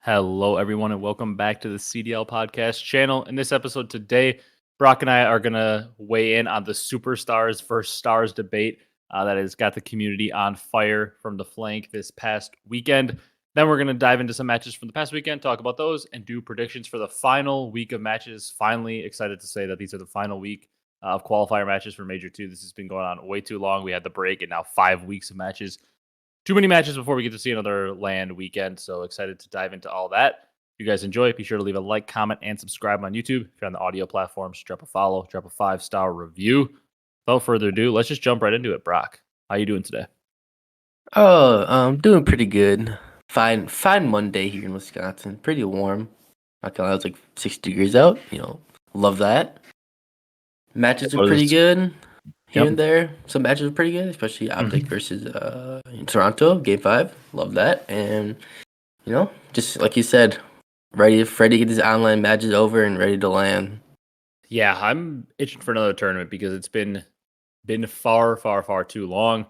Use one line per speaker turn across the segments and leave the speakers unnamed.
Hello, everyone, and welcome back to the CDL podcast channel. In this episode today, Brock and I are going to weigh in on the superstars versus stars debate that has got the community on fire from the flank this past weekend. Then we're going to dive into some matches from the past weekend, talk about those, and do predictions for the final week of matches. Finally, excited to say that these are the final week of qualifier matches for Major 2. This has been going on way too long. We had the break, and now 5 weeks of matches. Too many matches before we get to see another land weekend. So excited to dive into all that. If you guys enjoy it, be sure to leave a like, comment, and subscribe on YouTube. If you're on the audio platforms, drop a follow, drop a 5-star review. Without further ado, let's just jump right into it. Brock, how you doing today?
Oh, I'm doing pretty good. Fine Monday here in Wisconsin. Pretty warm. Not gonna lie, it's like 60 degrees out. Love that. Matches are pretty good here and there. Some matches are pretty good, especially OpTic versus in Toronto, Game 5. Love that. And just like you said, ready to get these online matches over and ready to land.
Yeah, I'm itching for another tournament because it's been far too long.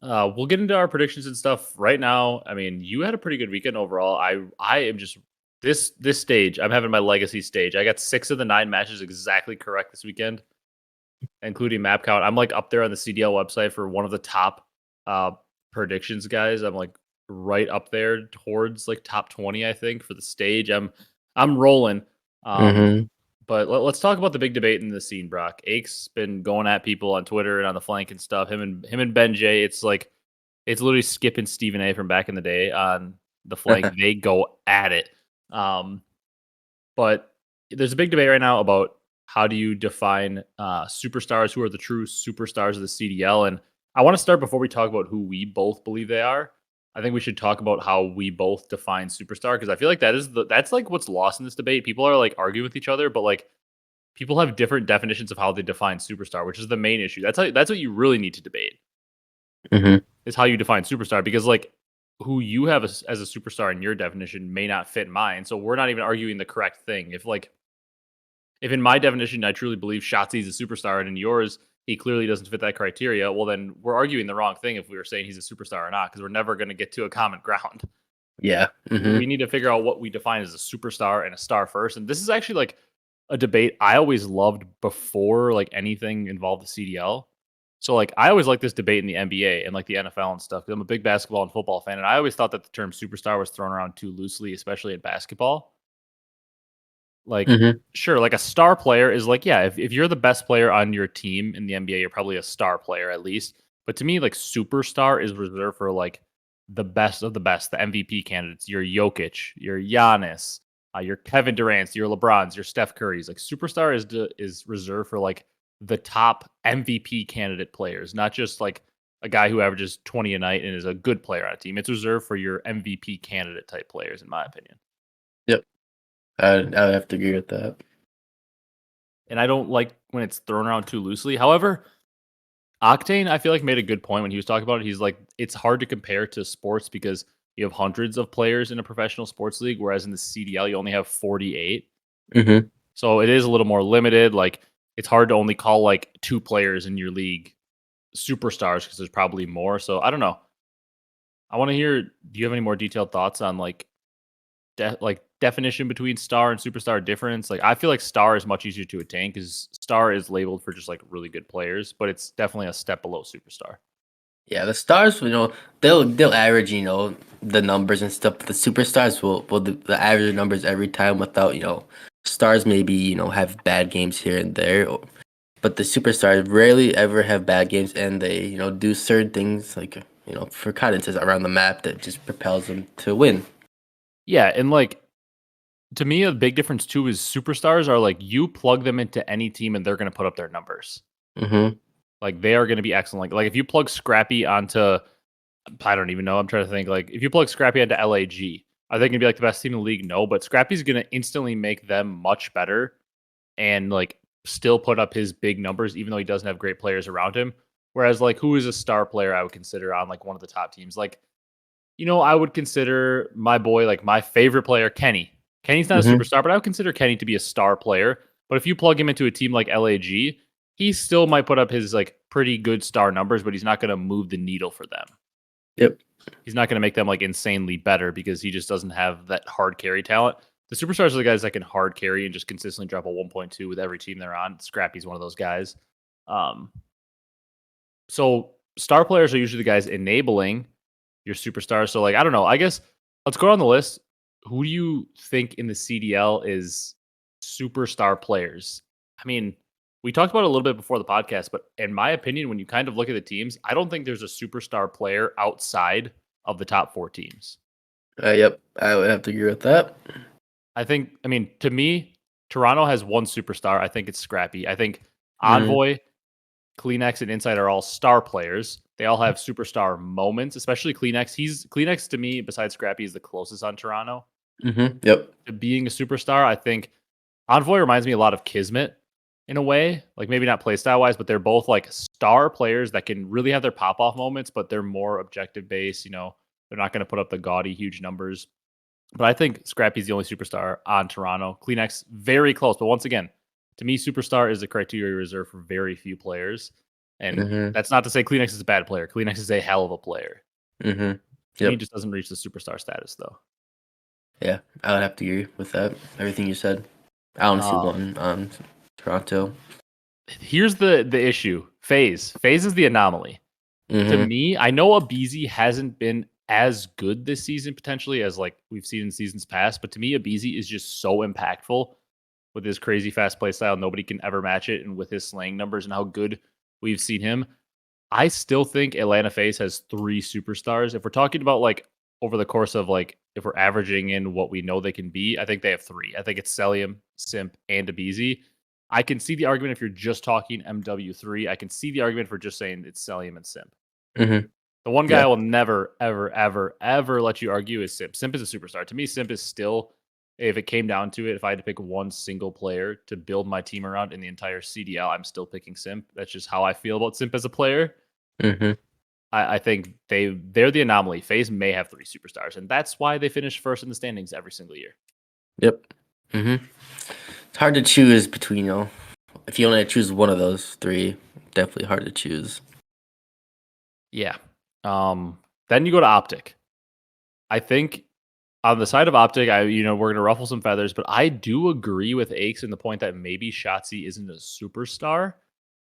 We'll get into our predictions and stuff right now. I mean, you had a pretty good weekend overall. I am just this stage. I'm having my legacy stage. I got 6 of the 9 matches exactly correct this weekend, including map count. I'm like up there on the CDL website for one of the top predictions guys. I'm like right up there towards like top 20, I think, for the stage. I'm rolling. But let's talk about the big debate in the scene, Brock. Ake's been going at people on Twitter and on the flank and stuff. Him and Ben J. It's literally Skip and Stephen A. from back in the day on the flank. They go at it. But there's a big debate right now about how do you define superstars, who are the true superstars of the CDL. And I want to start before we talk about who we both believe they are. I think we should talk about how we both define superstar, because I feel like that's like what's lost in this debate. People are like arguing with each other, but like people have different definitions of how they define superstar, which is the main issue. That's what you really need to debate. Is how you define superstar, because like who you have as a superstar in your definition may not fit mine. So we're not even arguing the correct thing. If in my definition I truly believe Shotzzy is a superstar, and in yours he clearly doesn't fit that criteria, well, then we're arguing the wrong thing if we were saying he's a superstar or not, because we're never going to get to a common ground.
Yeah.
We need to figure out what we define as a superstar and a star first. And this is actually like a debate I always loved before like anything involved the CDL. So like I always liked this debate in the NBA and like the NFL and stuff, because I'm a big basketball and football fan, and I always thought that the term superstar was thrown around too loosely, especially in basketball. Like, sure, like a star player is like, yeah, if you're the best player on your team in the NBA, you're probably a star player at least. But to me, like superstar is reserved for like the best of the best, the MVP candidates, your Jokic, your Giannis, your Kevin Durant's, your LeBron's, your Steph Curry's. Like superstar is reserved for like the top MVP candidate players, not just like a guy who averages 20 a night and is a good player on a team. It's reserved for your MVP candidate type players, in my opinion.
Yep. I would have to agree with that.
And I don't like when it's thrown around too loosely. However, Octane, I feel like, made a good point when he was talking about it. He's like, it's hard to compare to sports because you have hundreds of players in a professional sports league, whereas in the CDL, you only have 48. So it is a little more limited. Like, it's hard to only call like 2 players in your league superstars because there's probably more. So I don't know. I want to hear, do you have any more detailed thoughts on like definition between star and superstar difference? Like I feel like star is much easier to attain because star is labeled for just like really good players, but it's definitely a step below superstar.
Yeah, the stars, they'll average, the numbers and stuff. But the superstars will the average numbers every time without, stars maybe, have bad games here and there. But the superstars rarely ever have bad games, and they, do certain things like, for cadences around the map that just propels them to win.
Yeah, and like to me, a big difference too is superstars are like you plug them into any team and they're going to put up their numbers. Like they are going to be excellent. Like if you plug Scrappy onto, I don't even know. I'm trying to think. Like if you plug Scrappy onto LAG, are they going to be like the best team in the league? No, but Scrappy's going to instantly make them much better and like still put up his big numbers, even though he doesn't have great players around him. Whereas like who is a star player I would consider on like one of the top teams? Like, I would consider my boy, like my favorite player, Kenny. Kenny's not a superstar, but I would consider Kenny to be a star player. But if you plug him into a team like LAG, he still might put up his like pretty good star numbers, but he's not going to move the needle for them.
Yep.
He's not going to make them like insanely better because he just doesn't have that hard carry talent. The superstars are the guys that can hard carry and just consistently drop a 1.2 with every team they're on. Scrappy's one of those guys. So star players are usually the guys enabling your superstars. So like I don't know. I guess let's go on the list. Who do you think in the CDL is superstar players? I mean, we talked about it a little bit before the podcast, but in my opinion, when you kind of look at the teams, I don't think there's a superstar player outside of the top 4 teams.
Yep, I would have to agree with that.
I mean, to me, Toronto has one superstar. I think it's Scrappy. I think Envoy, Kleenex, and Insight are all star players. They all have superstar moments, especially Kleenex. Kleenex to me, besides Scrappy, is the closest on Toronto.
Yep.
To being a superstar. I think Envoy reminds me a lot of Kismet in a way, like maybe not playstyle wise, but they're both like star players that can really have their pop off moments, but they're more objective based. They're not going to put up the gaudy, huge numbers. But I think Scrappy's the only superstar on Toronto. Kleenex, very close. But once again, to me, superstar is a criteria reserved for very few players. And that's not to say Kleenex is a bad player. Kleenex is a hell of a player.
Yep.
He just doesn't reach the superstar status, though.
Yeah, I would have to agree with that. Everything you said. I only see one on Toronto.
Here's the issue. Faze is the anomaly. To me, I know Abezy hasn't been as good this season potentially as like we've seen in seasons past, but to me, Abezy is just so impactful with his crazy fast play style. Nobody can ever match it, and with his slaying numbers and how good we've seen him, I still think Atlanta Faze has 3 superstars. If we're talking about like over the course of like if we're averaging in what we know they can be, I think they have 3. I think it's Cellium, Simp, and Abezy. I can see the argument if you're just talking MW3. I can see the argument for just saying it's Cellium and Simp. The one guy I will never, ever, ever, ever let you argue is Simp. Simp is a superstar. To me, Simp is still, if it came down to it, if I had to pick one single player to build my team around in the entire CDL, I'm still picking Simp. That's just how I feel about Simp as a player. I think they're the anomaly. FaZe may have 3 superstars, and that's why they finish first in the standings every single year.
Yep. It's hard to choose between, if you only choose one of those 3, definitely hard to choose.
Yeah. Then you go to OpTic. I think on the side of OpTic, we're gonna ruffle some feathers, but I do agree with Aches in the point that maybe Shotzzy isn't a superstar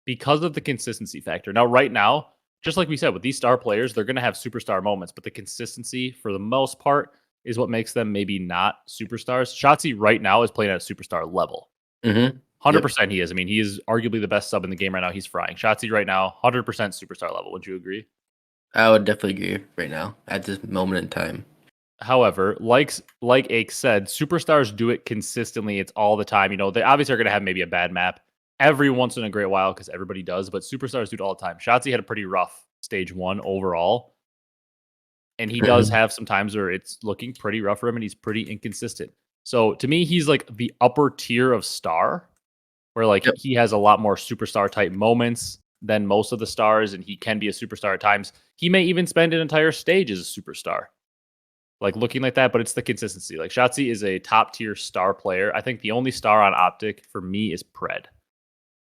because of the consistency factor. Now, right now, just like we said, with these star players, they're gonna have superstar moments, but the consistency for the most part is what makes them maybe not superstars. Shotzzy right now is playing at a superstar level. 100% he is. I mean, he is arguably the best sub in the game right now. He's frying. Shotzzy right now, 100% superstar level. Would you agree?
I would definitely agree right now at this moment in time.
However, like Ake said, superstars do it consistently. It's all the time. They obviously are going to have maybe a bad map every once in a great while because everybody does, but superstars do it all the time. Shotzzy had a pretty rough stage 1 overall, and he does have some times where it's looking pretty rough for him, and he's pretty inconsistent. So to me, he's like the upper tier of star, where like he has a lot more superstar type moments than most of the stars, and he can be a superstar at times. He may even spend an entire stage as a superstar, like looking like that, but it's the consistency. Like Shotzzy is a top tier star player. I think the only star on OpTic for me is Pred.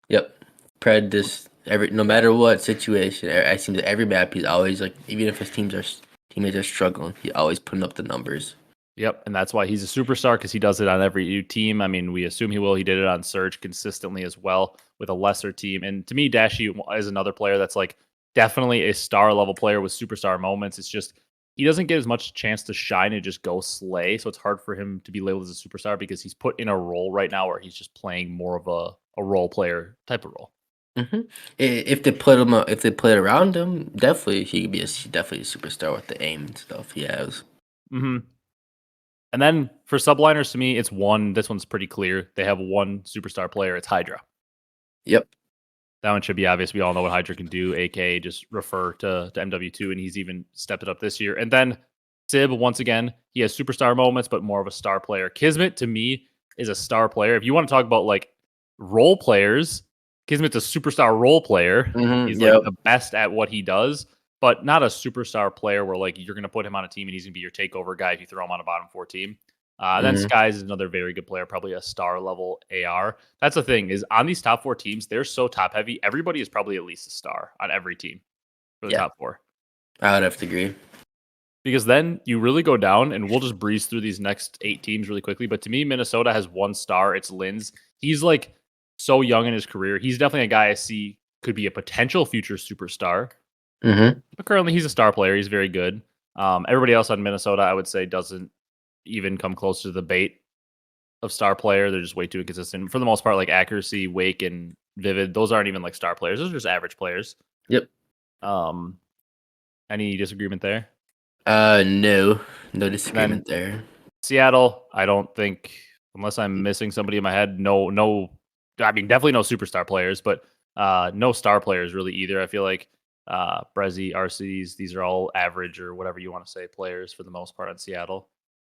Yep. Pred, no matter what situation, I seem that every map he's always like, even if his teammates are struggling, he's always putting up the numbers.
Yep, and that's why he's a superstar, because he does it on every team. I mean, we assume he will. He did it on Surge consistently as well with a lesser team. And to me, Dashy is another player that's like definitely a star level player with superstar moments. It's just he doesn't get as much chance to shine and just go slay. So it's hard for him to be labeled as a superstar because he's put in a role right now where he's just playing more of a role player type of role.
If they played around him, definitely he could be definitely a superstar with the aim and stuff he has.
And then for subliners, to me, it's one. This one's pretty clear. They have one superstar player. It's Hydra.
Yep.
That one should be obvious. We all know what Hydra can do, aka just refer to MW2, and he's even stepped it up this year. And then Sib, once again, he has superstar moments, but more of a star player. Kismet, to me, is a star player. If you want to talk about like role players, Kismet's a superstar role player. He's like the best at what he does, but not a superstar player where like you're going to put him on a team and he's going to be your takeover guy if you throw him on a bottom 4 team. Then Skies is another very good player, probably a star level AR. That's the thing, is on these top 4 teams, they're so top heavy. Everybody is probably at least a star on every team for the top 4.
I would have to agree.
because then you really go down, and we'll just breeze through these next 8 teams really quickly. But to me, Minnesota has 1 star. It's Linz. He's like so young in his career. He's definitely a guy I see could be a potential future superstar.
Mm-hmm.
But currently, he's a star player. He's very good. Everybody else on Minnesota, I would say, doesn't even come close to the bait of star player. They're just way too inconsistent. For the most part, like Accuracy, Wake, and Vivid, those aren't even like star players. Those are just average players.
Yep.
Any disagreement there?
No
Then
disagreement there.
Seattle, I don't think, unless I'm missing somebody in my head, no. I mean, definitely no superstar players, but no star players really either. I feel like Brezzy, Arcitys, these are all average or whatever you want to say players for the most part on Seattle.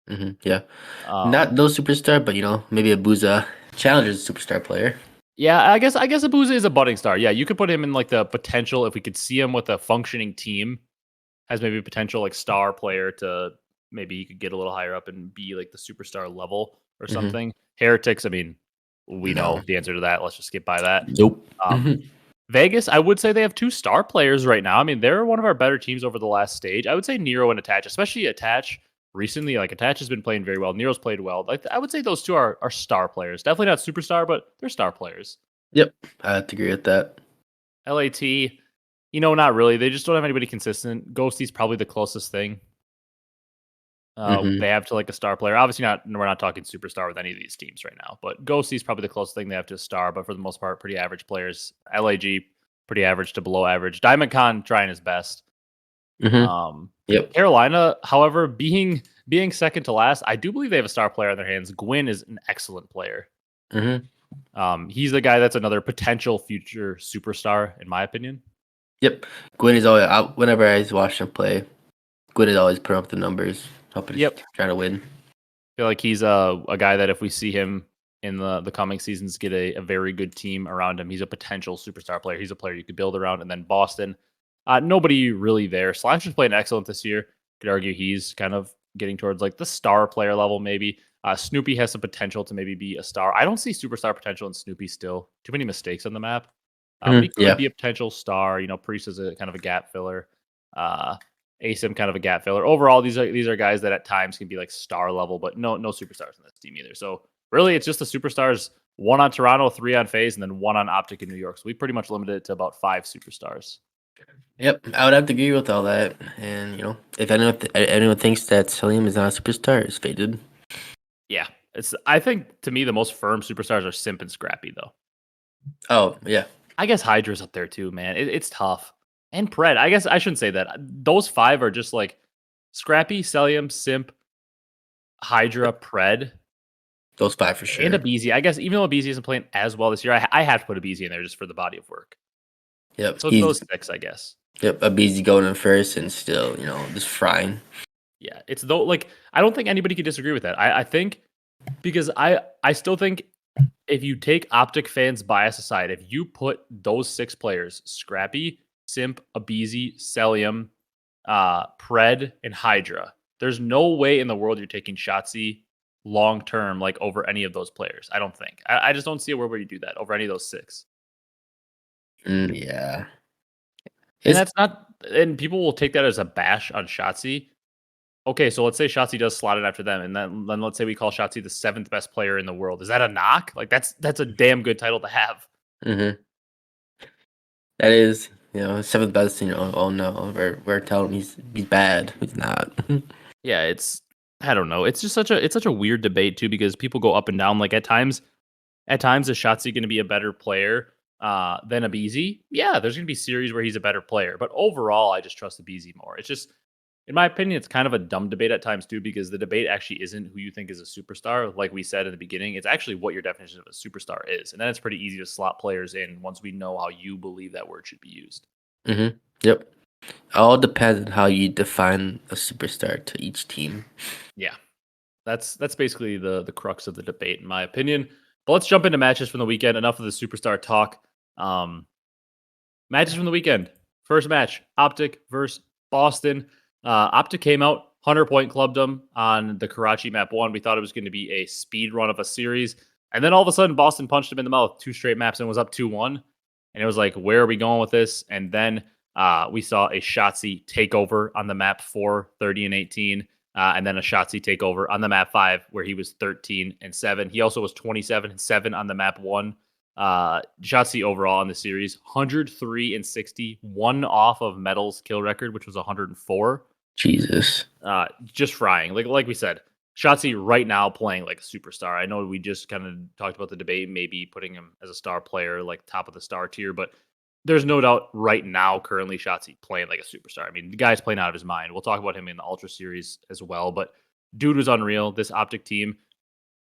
Mm-hmm. Yeah,
Um,
not no superstar, but maybe a Booza Challenger's a superstar player.
Yeah, I guess Abezy is a budding star. Yeah, you could put him in like the potential if we could see him with a functioning team as maybe a potential like star player to maybe he could get a little higher up and be like the superstar level or
Mm-hmm.
something. Heretics, I mean, we know
No.
the answer to that. Let's just skip by that.
Nope.
Um, Vegas, I would say they have 2 star players right now. I mean, they're one of our better teams over the last stage. I would say Nero and Attach, especially Attach recently. Like Attach has been playing very well. Nero's played well. Like I would say those 2 are star players. Definitely not superstar, but they're star players.
Yep, I have to agree with that.
LAT, not really. They just don't have anybody consistent. Ghosty's probably the closest thing
Mm-hmm.
they have to like a star player. Obviously, we're not talking superstar with any of these teams right now. But Ghosty's probably the closest thing they have to a star. But for the most part, pretty average players. LAG, pretty average to below average. Diamond Con trying his best.
Mm-hmm. Yep.
Carolina, however, being second to last, I do believe they have a star player on their hands. Gwyn is an excellent player.
Mm-hmm.
He's the guy that's another potential future superstar, in my opinion.
Yep. Gwyn is always whenever I watch him play, Gwyn is always putting up the numbers, helping trying to win.
I feel like he's a guy that if we see him in the coming seasons get a very good team around him, he's a potential superstar player. He's a player you could build around. And then Boston, nobody really there. Slash is playing excellent this year. Could argue he's kind of getting towards like the star player level, maybe. Snoopy has some potential to maybe be a star. I don't see superstar potential in Snoopy still. Too many mistakes on the map. But he could be a potential star. Priest is a kind of a gap filler. Asim kind of a gap filler. Overall, these are guys that at times can be like star level, but no superstars in this team either. So really, it's just the superstars: 1 on Toronto, 3 on Faze, and then 1 on OpTic in New York. So we pretty much limited it to about 5 superstars.
Yep, I would have to agree with all that. And if anyone thinks that Cellium is not a superstar, it's faded.
Yeah, I think to me the most firm superstars are Simp and Scrappy though.
Oh yeah,
I guess Hydra's up there too, man. It's tough. And Pred, I guess I shouldn't say that. Those 5 are just like Scrappy, Cellium, Simp, Hydra, Pred.
Those 5 for sure.
And Abezy. I guess even though Abezy isn't playing as well this year, I have to put Abezy in there just for the body of work.
Yep.
So it's those 6, I guess.
Yep, Abezy going in first and still, just frying.
Yeah, it's though like I don't think anybody could disagree with that. I think because I still think if you take OpTic fans' bias aside, if you put those 6 players, Scrappy, Simp, Abezy, Cellium, Pred, and Hydra, there's no way in the world you're taking Shotzzy long term like over any of those players. I don't think. I just don't see a world where you do that over any of those 6.
Yeah.
And that's not, and people will take that as a bash on Shotzzy. Okay, so let's say Shotzzy does slot it after them, and then let's say we call Shotzzy the 7th best player in the world. Is that a knock? Like that's a damn good title to have.
Mm-hmm. That is, 7th best. Oh no, we're telling him he's bad. He's not.
Yeah, I don't know. It's just such a weird debate too because people go up and down. Like at times is Shotzzy going to be a better player than Abezy? Yeah, there's going to be series where he's a better player, but overall, I just trust Abezy more. It's just, in my opinion, it's kind of a dumb debate at times too because the debate actually isn't who you think is a superstar. Like we said in the beginning, it's actually what your definition of a superstar is, and then it's pretty easy to slot players in once we know how you believe that word should be used.
Mm-hmm. Yep. All depends on how you define a superstar to each team.
Yeah, that's basically the crux of the debate, in my opinion. But let's jump into matches from the weekend. Enough of the superstar talk. Matches from the weekend. First match, OpTic versus Boston. OpTic came out, 100-point clubbed them on the Karachi map 1. We thought it was going to be a speed run of a series. And then all of a sudden, Boston punched him in the mouth 2 straight maps and was up 2-1. And it was like, where are we going with this? And then We saw a Shotzzy takeover on the map 4, 30 and 18. And then a Shotzzy takeover on the map 5, where he was 13 and 7. He also was 27 and 7 on the map 1. Shotzzy overall in the series, 103 and 60, one off of Metal's kill record, which was 104.
Jesus.
Just frying. Like we said, Shotzzy right now playing like a superstar. I know we just kind of talked about the debate, maybe putting him as a star player, like top of the star tier, but there's no doubt right now, currently, Shotzzy playing like a superstar. I mean, the guy's playing out of his mind. We'll talk about him in the Ultra Series as well, but dude was unreal. This OpTic team,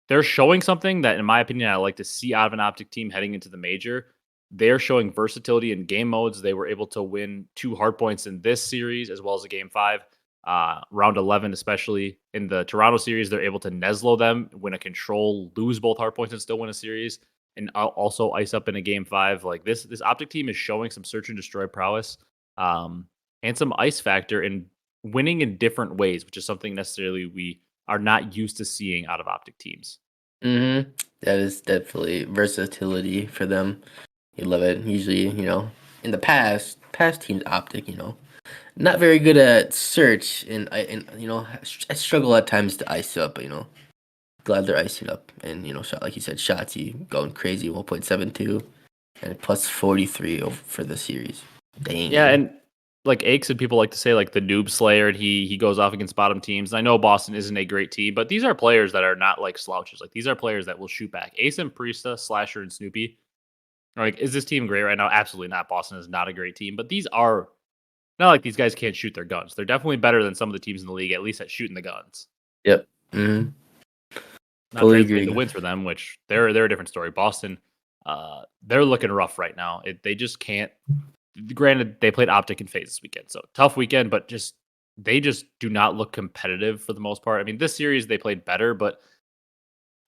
they're showing something that, in my opinion, I like to see out of an OpTic team heading into the major. They're showing versatility in game modes. They were able to win 2 hardpoints in this series as well as a game 5. Round 11, especially in the Toronto series, they're able to Neslo them, win a control, lose both hardpoints, and still win a series, and also ice up in a game 5. Like this OpTic team is showing some search and destroy prowess, and some ice factor in winning in different ways, which is something necessarily we are not used to seeing out of OpTic teams.
Mm-hmm. That is definitely versatility for them. You love it. Usually, in the past teams OpTic, not very good at search, and I struggle at times to ice up, but glad they're icing up, and shot like you said, Shotzzy going crazy, 1.72 and plus 43 for the series. Dang.
Yeah, and like Hecz and people like to say like the noob slayer, and he goes off against bottom teams. And I know Boston isn't a great team, but these are players that are not like slouches. Like these are players that will shoot back. Ace and Priesta, Slasher, and Snoopy. Like, is this team great right now? Absolutely not. Boston is not a great team, but these are not like these guys can't shoot their guns. They're definitely better than some of the teams in the league, at least at shooting the guns.
Yep. Mm-hmm.
Not
Fully
translating the
agree.
wins for them, which they're a different story. Boston, they're looking rough right now. They just can't. Granted, they played OpTic and Faze this weekend, so tough weekend, but they just do not look competitive for the most part. I mean, this series they played better, but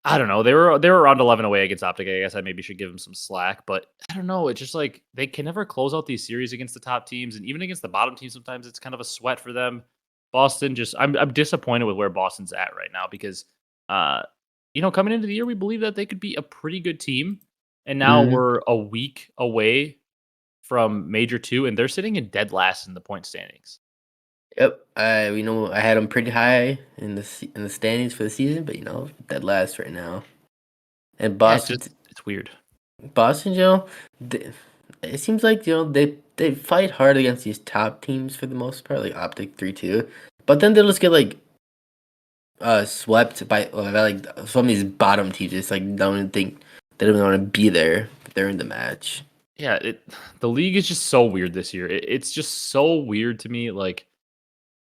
I don't know. They were around 11 away against OpTic. I guess I maybe should give them some slack, but I don't know. It's just like they can never close out these series against the top teams, and even against the bottom teams, sometimes it's kind of a sweat for them. Boston just, I'm disappointed with where Boston's at right now because, uh, coming into the year, we believe that they could be a pretty good team, and now
Mm-hmm.
we're a week away from Major 2, and they're sitting in dead last in the point standings.
Yep. I had them pretty high in the standings for the season, but dead last right now. And
Yeah, it's weird.
Boston, it seems like they fight hard against these top teams for the most part, like OpTic 3-2, but then they'll just get like swept by like some of these bottom teams. It's like don't even think they don't even want to be there during the match.
Yeah, the league is just so weird this year. It's just so weird to me. Like,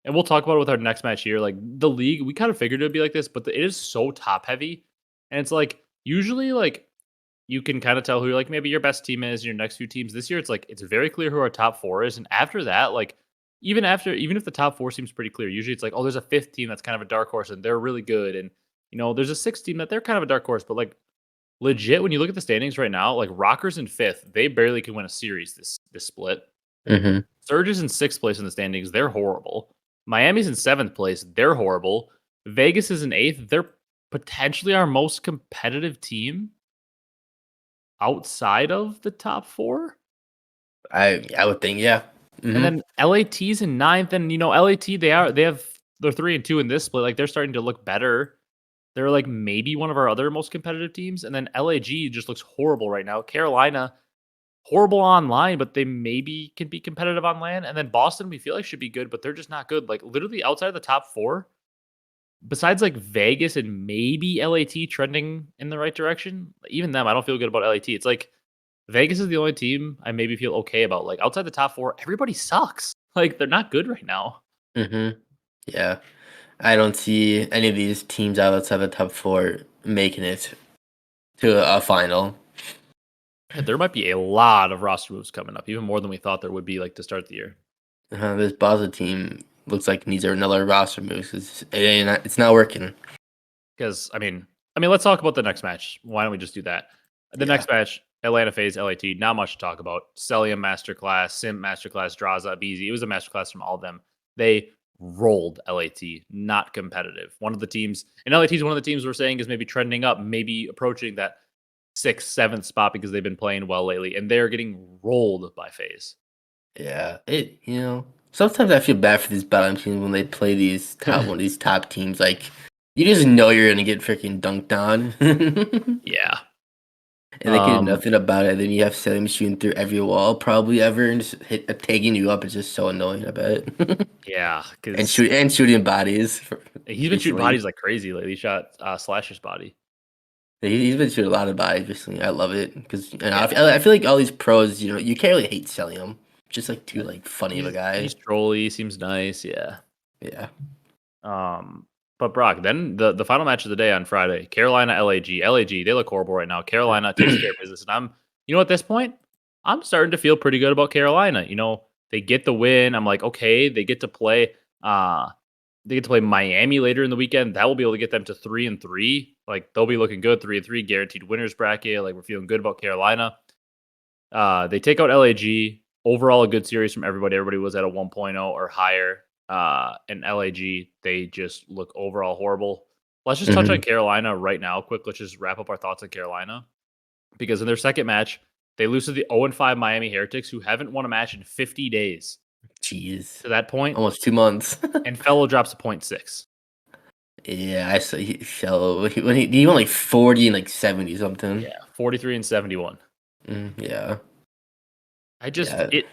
and we'll talk about it with our next match here. Like the league, we kind of figured it would be like this, but it is so top heavy, and it's like usually like you can kind of tell who like maybe your best team is. Your next few teams this year, it's like it's very clear who our top 4 is, and after that, like even if the top 4 seems pretty clear, usually it's like, oh, there's a 5th team that's kind of a dark horse and they're really good, and there's a 6th team that they're kind of a dark horse, but like legit, when you look at the standings right now, like Rockers in 5th, they barely can win a series this split.
Mm-hmm.
Surge is in 6th place in the standings. They're horrible. Miami's in 7th place. They're horrible. Vegas is in 8th. They're potentially our most competitive team outside of the top 4.
I would think, yeah.
And
Mm-hmm.
then LAT's in 9th. And LAT, they're 3-2 in this split. Like they're starting to look better. They're like maybe one of our other most competitive teams. And then LAG just looks horrible right now. Carolina, horrible online, but they maybe can be competitive on land. And then Boston, we feel like should be good, but they're just not good. Like literally outside of the top 4, besides like Vegas and maybe LAT trending in the right direction, even them, I don't feel good about LAT. It's like Vegas is the only team I maybe feel okay about. Like outside the top 4, everybody sucks. Like they're not good right now.
Mm-hmm. Yeah. I don't see any of these teams outside the top 4 making it to a final.
Yeah, there might be a lot of roster moves coming up, even more than we thought there would be like to start the year.
This Basel team looks like needs another roster move. It's not working.
Because let's talk about the next match. Why don't we just do that? The
Yeah.
next match, Atlanta Faze, LAT, not much to talk about. Cellium Masterclass, Simp Masterclass, Draza, Abezy. It was a masterclass from all of them. They rolled LAT, not competitive. One of the teams, and LAT is one of the teams we're saying is maybe trending up, maybe approaching that 6th, 7th spot because they've been playing well lately, and they're getting rolled by Faze.
Yeah, sometimes I feel bad for these bottom teams when they play these top teams. Like, you just know you're gonna get freaking dunked on, and
Yeah.
they can do nothing about it. Then you have Cellium shooting through every wall, probably ever, and just tagging you up. It's just so annoying. I bet.
Yeah,
and
because
shooting bodies
he's been shooting
recently.
bodies like crazy lately. He shot Slasher's body.
He's been shooting a lot of bodies recently. I love it because
Yeah,
I feel like all these pros, you can't really hate Cellium. Just like too like funny of a
he's
guy.
trolly, seems nice. Yeah.
Yeah.
Um, but Brock, then the final match of the day on Friday, Carolina LAG. LAG, they look horrible right now. Carolina takes care of business, and at this point, I'm starting to feel pretty good about Carolina. They get the win. I'm like, okay, uh they get to play Miami later in the weekend. That will be able to get them to 3-3. Like they'll be looking good, 3-3, guaranteed winners bracket. Like we're feeling good about Carolina. They take out LAG. Overall, a good series from everybody. Everybody was at a 1.0 or higher. And LAG, they just look overall horrible. Let's just touch on Carolina right now, quick. Let's just wrap up our thoughts on Carolina. Because in their second match, they lose to the 0-5 Miami Heretics, who haven't won a match in 50 days
Jeez.
to that point,
Almost 2 months.
and Fellow drops a 0.6.
Yeah, I saw he won like 40 and like 70 something.
Yeah, 43 and 71.
Yeah.
I just
Yeah.
it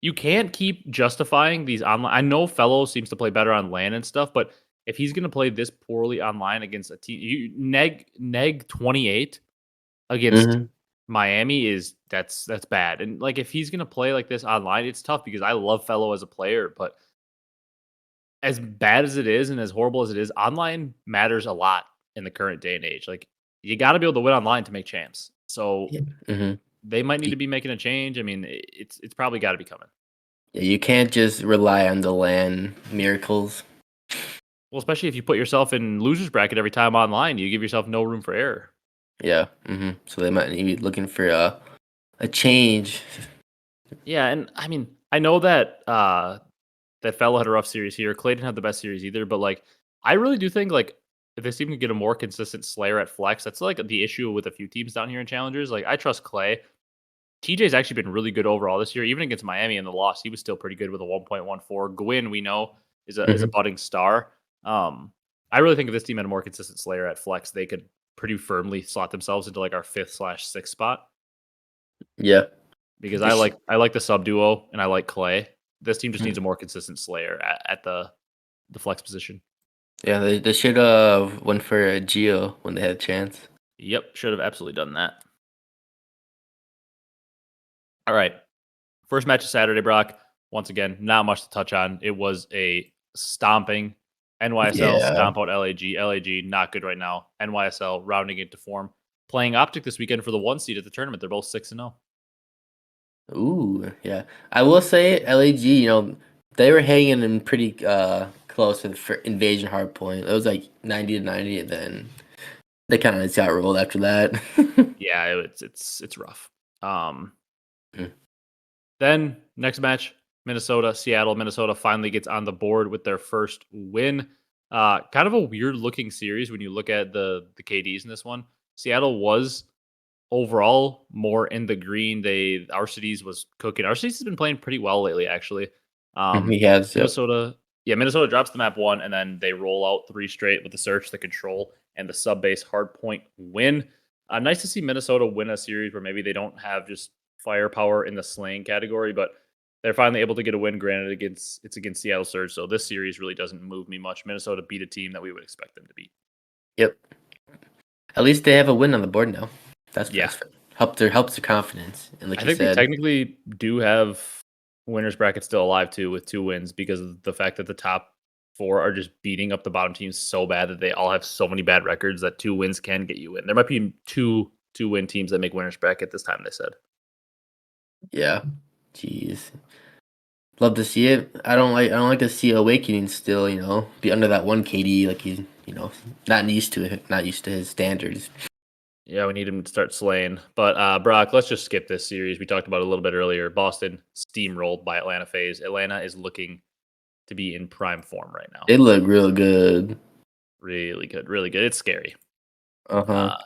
You can't keep justifying these online. I know Fellow seems to play better on LAN and stuff, but if he's going to play this poorly online against a team, neg 28 against
hmm
Miami that's bad. And like if he's going to play like this online, it's tough because I love Fellow as a player, but as bad as it is and as horrible as it is, online matters a lot in the current day and age. Like you got to be able to win online to make champs. So
Yeah. hmm
they might need to be making a change. I mean, it's probably got to be coming.
Yeah, you can't just rely on the land miracles.
Well, especially if you put yourself in losers bracket every time online, you give yourself no room for error.
Yeah. So they might be looking for a change.
Yeah, and I mean, I know that that fellow had a rough series here. Clay didn't have the best series either, but like I really do think like if this team can get a more consistent Slayer at flex, that's like the issue with a few teams down here in challengers. Like I trust Clay. TJ's actually been really good overall this year, even against Miami in the loss. He was still pretty good with a 1.14. Gwyn, we know, is a
hmm
budding star. Um, I really think if this team had a more consistent Slayer at flex, they could pretty firmly slot themselves into like our 5th/6th spot.
Yeah.
Because
They sh-
I like the sub duo and I like Clay. This team just needs a
mhm.
more consistent Slayer at the flex position.
Yeah, they should have went for a Geo when they had a chance.
Yep, should have absolutely done that. All right, first match of Saturday, Brock. Once again, not much to touch on. It was a stomping. NYSL
Yeah.
stomp out LAG. LAG not good right now. NYSL rounding into form. Playing OpTic this weekend for the 1 seed at the tournament. They're both 6-0.
Ooh, yeah. I will say LAG, they were hanging in pretty close for invasion hardpoint. It was like 90-90, and then they kind of just got rolled after that.
Yeah, it's rough. Um,
Mm.
Then next match, Minnesota, Seattle. Minnesota finally gets on the board with their first win. Kind of a weird looking series when you look at the KDs in this one. Seattle was overall more in the green. Arcitys was cooking. Arcitys has been playing pretty well lately, actually.
He has, yep.
Minnesota drops the map one, and then they roll out 3 straight with the search, the control, and the sub base hard point win. Nice to see Minnesota win a series where maybe they don't have just firepower in the slaying category, but they're finally able to get a win. Granted, it's against Seattle Surge, so this series really doesn't move me much. Minnesota beat a team that we would expect them to beat.
Yep. At least they have a win on the board now. That's
Yeah,
nice. Helps their confidence. And like
I
you
think they
said,
technically do have winners bracket still alive too with 2 wins because of the fact that the top 4 are just beating up the bottom teams so bad that they all have so many bad records that 2 wins can get you in. There might be two-win teams that make winners bracket this time. They said.
yeah. Jeez. Love to see it. I don't like to see Awakening still, be under that one KD like he's, not used to it, not used to his standards.
Yeah, we need him to start slaying. But Brock, let's just skip this series. We talked about it a little bit earlier. Boston steamrolled by Atlanta Faze. Atlanta is looking to be in prime form right now.
They look real good.
Really good, really good. It's scary.
Uh-huh.
Uh,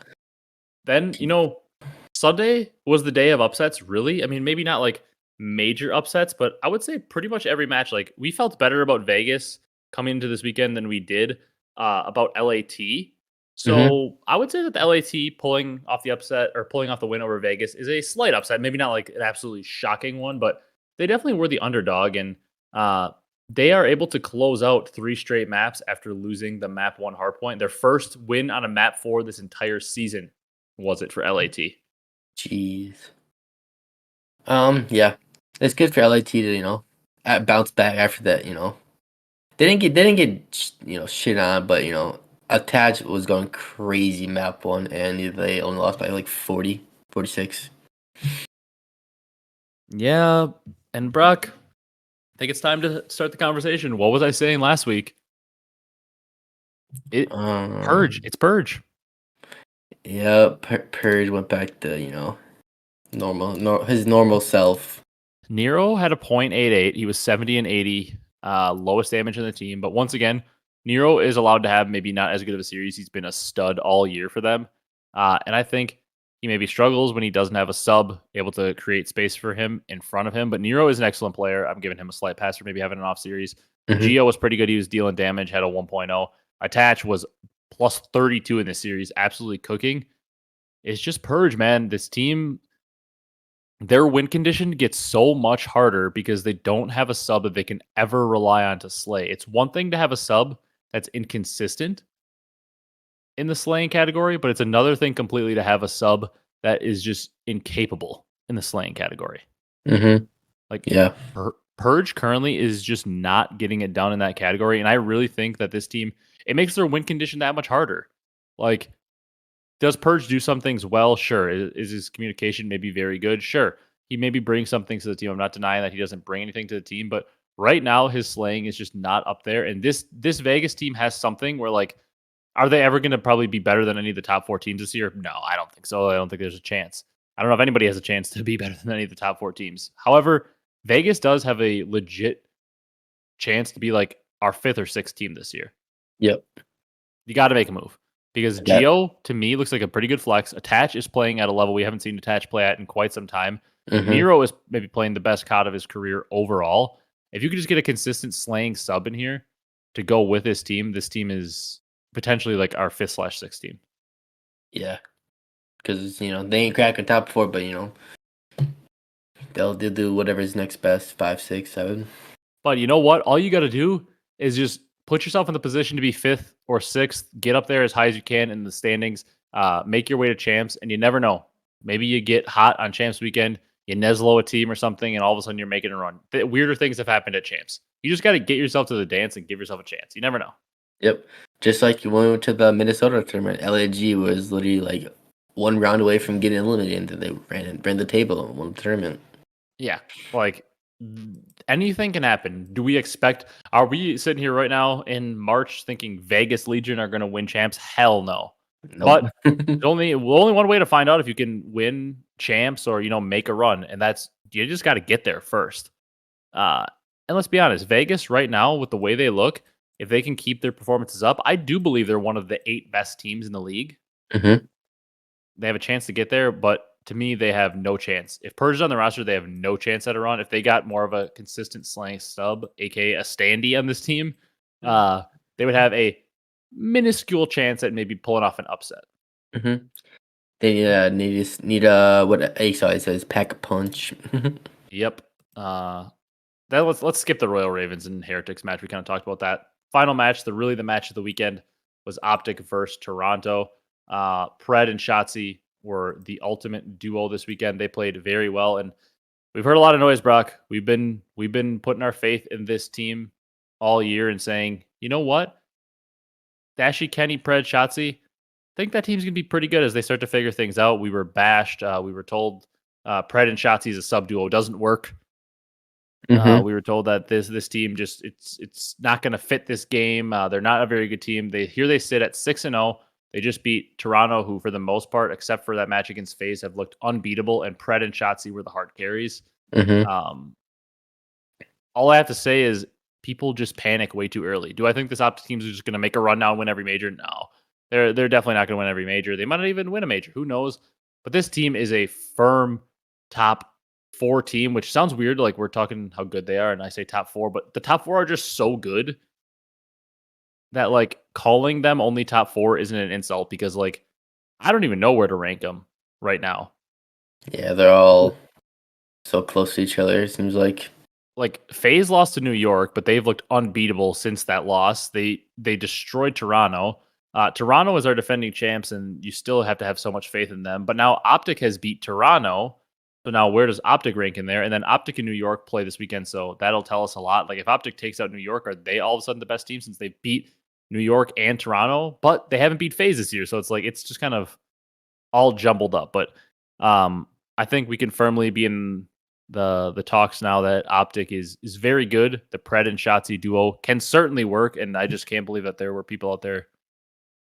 then Sunday was the day of upsets. Really, I mean, maybe not like major upsets, but I would say pretty much every match. Like we felt better about Vegas coming into this weekend than we did about LAT.
Mm-hmm.
So I would say that the LAT pulling off the upset or pulling off the win over Vegas is a slight upset. Maybe not like an absolutely shocking one, but they definitely were the underdog, and uh, they are able to close out 3 straight maps after losing the map 1 hardpoint. Their first win on a map 4 this entire season was it for LAT.
Jeez. Yeah, it's good for LAT to bounce back after that. They didn't get shit on, but Attach was going crazy map one, and they only lost by like 40, 46.
Yeah, and Brock, I think it's time to start the conversation. What was I saying last week? It Purge. It's Purge.
Yeah, Purge went back to his normal self.
Nero had a .88. He was 70 and 80, lowest damage in the team. But once again, Nero is allowed to have maybe not as good of a series. He's been a stud all year for them. And I think he maybe struggles when he doesn't have a sub able to create space for him in front of him. But Nero is an excellent player. I'm giving him a slight pass for maybe having an off series.
Mm-hmm.
Geo was pretty good. He was dealing damage, had a 1.0. Attach was plus 32 in this series, absolutely cooking. It's just Purge, man. This team, their win condition gets so much harder because they don't have a sub that they can ever rely on to slay. It's one thing to have a sub that's inconsistent in the slaying category, but it's another thing completely to have a sub that is just incapable in the slaying category.
Mm-hmm.
Like,
Yeah.
Purge currently is just not getting it done in that category. And I really think that this team, it makes their win condition that much harder. Like, does Purge do some things well? Sure. Is his communication maybe very good? Sure. He maybe brings some things to the team. I'm not denying that he doesn't bring anything to the team, but right now his slaying is just not up there. And this Vegas team has something where, like, are they ever going to probably be better than any of the top 4 teams this year? No, I don't think so. I don't think there's a chance. I don't know if anybody has a chance to be better than any of the top 4 teams. However, Vegas does have a legit chance to be like our 5th or 6th team this year.
Yep.
You got to make a move because
Yeah.
Geo to me looks like a pretty good flex. Attach is playing at a level we haven't seen Attach play at in quite some time.
Mm-hmm.
Nero is maybe playing the best COD of his career overall. If you could just get a consistent slaying sub in here to go with this team is potentially like our 5th/6th team.
Yeah, because they ain't cracking top 4, but they'll do whatever's next best, 5, 6, 7.
But you know what? All you got to do is just put yourself in the position to be 5th or 6th. Get up there as high as you can in the standings. Make your way to champs, and you never know. Maybe you get hot on champs weekend. You Neslo a team or something, and all of a sudden you're making a run. Weirder things have happened at champs. You just got to get yourself to the dance and give yourself a chance. You never know.
Yep. Just like you went to the Minnesota tournament, LAG was literally like 1 round away from getting eliminated, and they ran the table and won the tournament.
Yeah, like anything can happen. Do we expect? Are we sitting here right now in March thinking Vegas Legion are going to win champs? Hell no.
Nope.
But there's only one way to find out if you can win champs or make a run, and that's you just got to get there first. And let's be honest, Vegas right now with the way they look, if they can keep their performances up, I do believe they're one of the 8 best teams in the league.
Mm-hmm.
They have a chance to get there, but to me, they have no chance. If Purge is on the roster, they have no chance at a run. If they got more of a consistent slaying sub, aka a standee on this team, they would have a minuscule chance at maybe pulling off an upset.
Mm-hmm. They need what Ace always says, pack a punch.
Yep. Let's skip the Royal Ravens and Heretics match. We kind of talked about that. Final match, the match of the weekend was OpTic versus Toronto. Pred and Shotzzy were the ultimate duo this weekend. They played very well, and we've heard a lot of noise, Brock. We've been putting our faith in this team all year and saying, you know what? Dashy, Kenny, Pred, Shotzzy, I think that team's gonna be pretty good as they start to figure things out. We were bashed. We were told Pred and Shotzzy is a sub duo. Doesn't work.
Mm-hmm.
We were told that this team just it's not going to fit this game. They're not a very good team. They sit at 6-0. They just beat Toronto, who for the most part, except for that match against Faze, have looked unbeatable. And Pred and Shotzzy were the hard carries.
Mm-hmm.
All I have to say is people just panic way too early. Do I think this OpTic team is just going to make a run now and win every major? No, they're definitely not going to win every major. They might not even win a major. Who knows? But this team is a firm top 4 team, which sounds weird. Like we're talking how good they are, and I say top 4, but the top 4 are just so good that like calling them only top 4 isn't an insult because like I don't even know where to rank them right now.
Yeah, they're all so close to each other. It seems
Like Faze lost to New York, but they've looked unbeatable since that loss. They destroyed Toronto. Toronto is our defending champs, and you still have to have so much faith in them. But now OpTic has beat Toronto, so now where does OpTic rank in there? And then OpTic and New York play this weekend, so that'll tell us a lot. Like if OpTic takes out New York, are they all of a sudden the best team since they beat New York and Toronto? But they haven't beat Faze this year, so it's like it's just kind of all jumbled up. But I think we can firmly be in the talks now that OpTic is very good. The Pred and Shotzzy duo can certainly work, and I just can't believe that there were people out there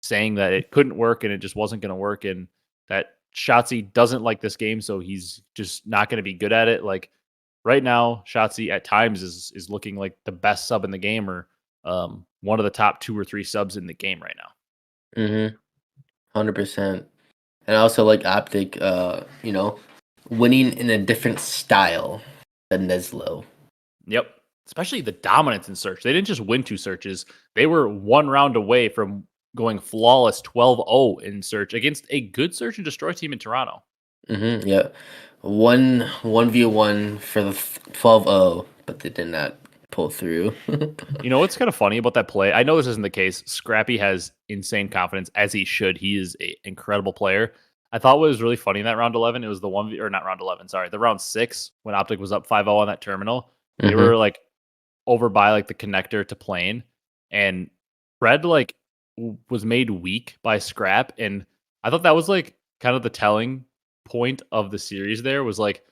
saying that it couldn't work and it just wasn't going to work, and that Shotzzy doesn't like this game, so he's just not going to be good at it. Like right now, Shotzzy at times is looking like the best sub in the game, or one of the top 2 or 3 subs in the game right now.
100%. And I also like OpTic, winning in a different style than Neslo.
Yep. Especially the dominance in search. They didn't just win 2 searches. They were 1 round away from going flawless 12-0 in search against a good search and destroy team in Toronto.
Yeah. 1v1 for the 12-0, but they did not pull through.
You know what's kind of funny about that play? I know this isn't the case. Scrappy has insane confidence, as he should. He is an incredible player. I thought what was really funny in that round 11, it was the 1v, or not round 11, sorry, the round 6 when OpTic was up 5-0 on that terminal. They were like over by like the connector to plane, and Fred like was made weak by Scrap, and I thought that was like kind of the telling point of the series. There was like